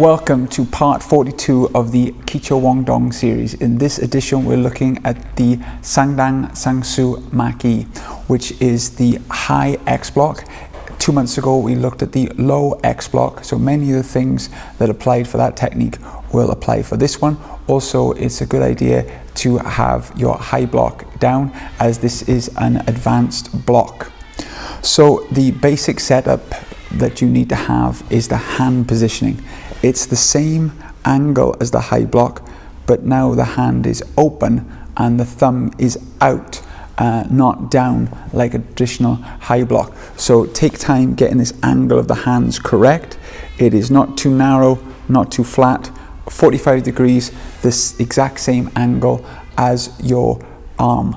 Welcome to part 42 of the Kicho Wong Dong series. In this edition, we're looking at the Ssang Mahk, which is the high X block. 2 months ago, we looked at the low X block. So many of the things that applied for that technique will apply for this one. Also, it's a good idea to have your high block down, as this is an advanced block. So the basic setup that you need to have is the hand positioning. It's the same angle as the high block, but now the hand is open and the thumb is out, not down like a traditional high block. So take time getting this angle of the hands correct. It is not too narrow, not too flat, 45 degrees, this exact same angle as your arm.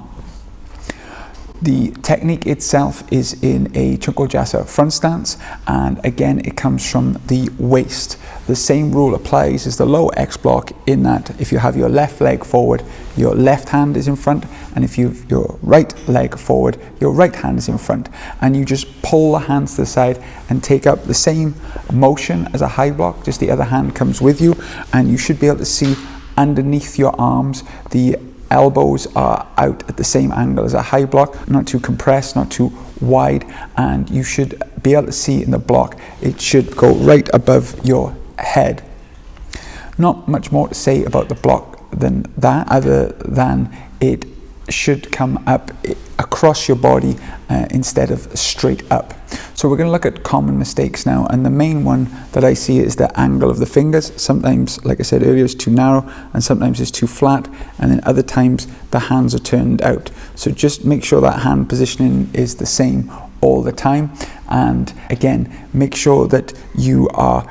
The technique itself is in a Chungko Jasa front stance, and again it comes from the waist. The same rule applies as the low X block, in that if you have your left leg forward, your left hand is in front, and if you have your right leg forward, your right hand is in front, and you just pull the hands to the side and take up the same motion as a high block, just the other hand comes with you, and you should be able to see underneath your arms the elbows are out at the same angle as a high block, not too compressed, not too wide, and you should be able to see in the block it should go right above your head. Not much more to say about the block than that, other than it should come up across your body instead of straight up. So we're going to look at common mistakes now, and the main one that I see is the angle of the fingers. Sometimes, like I said earlier, it's too narrow, and sometimes it's too flat, and then other times the hands are turned out. So just make sure that hand positioning is the same all the time, and again, make sure that you are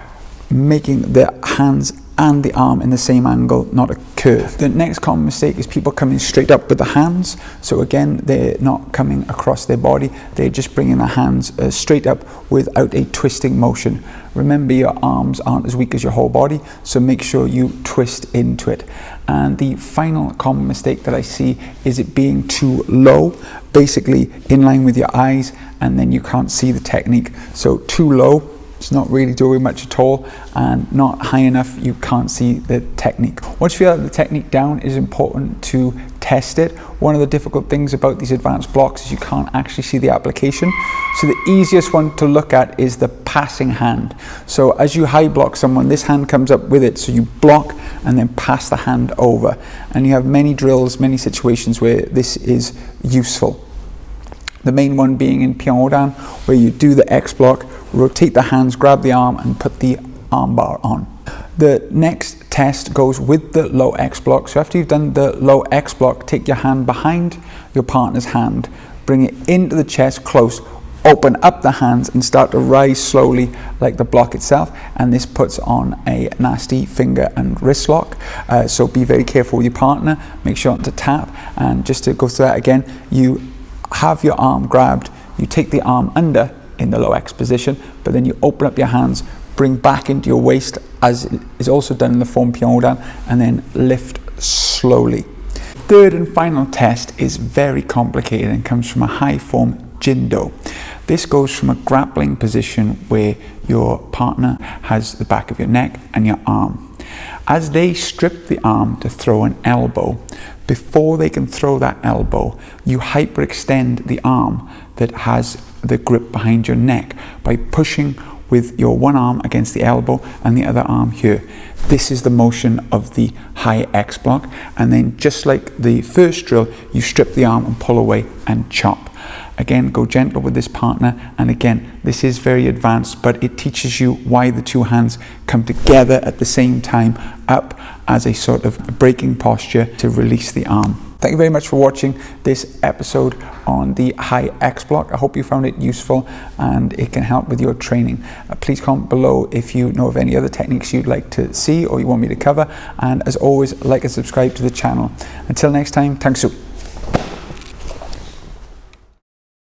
making the hands and the arm in the same angle, not a curve. The next common mistake is people coming straight up with the hands. So again, they're not coming across their body, they're just bringing the hands straight up without a twisting motion. Remember, your arms aren't as weak as your whole body, so make sure you twist into it. And the final common mistake that I see is it being too low, basically in line with your eyes, and then you can't see the technique. So too low, it's not really doing much at all, and not high enough, you can't see the technique. Once you have the technique down, it is important to test it. One of the difficult things about these advanced blocks is you can't actually see the application. So the easiest one to look at is the passing hand. So as you high block someone, this hand comes up with it, so you block and then pass the hand over. And you have many drills, many situations where this is useful. The main one being in Pyongyang, where you do the X block, rotate the hands, grab the arm, and put the arm bar on. The next test goes with the low X block. So after you've done the low X block, take your hand behind your partner's hand, bring it into the chest close, open up the hands and start to rise slowly like the block itself, and this puts on a nasty finger and wrist lock. So be very careful with your partner, make sure not to tap. And just to go through that again, you have your arm grabbed, you take the arm under in the low X position, but then you open up your hands, bring back into your waist, as is also done in the form Pyongyang, and then lift slowly. Third and final test is very complicated and comes from a high form Jindo. This goes from a grappling position where your partner has the back of your neck and your arm. As they strip the arm to throw an elbow, before they can throw that elbow, you hyperextend the arm that has the grip behind your neck by pushing with your one arm against the elbow and the other arm here. This is the motion of the high X block, and then just like the first drill, you strip the arm and pull away and chop. Again, go gentle with this partner, and again, this is very advanced, but it teaches you why the two hands come together at the same time up as a sort of breaking posture to release the arm. Thank you very much for watching this episode on the high X block. I hope you found it useful and it can help with your training. Please comment below if you know of any other techniques you'd like to see or you want me to cover. And as always, like and subscribe to the channel. Until next time, thanks.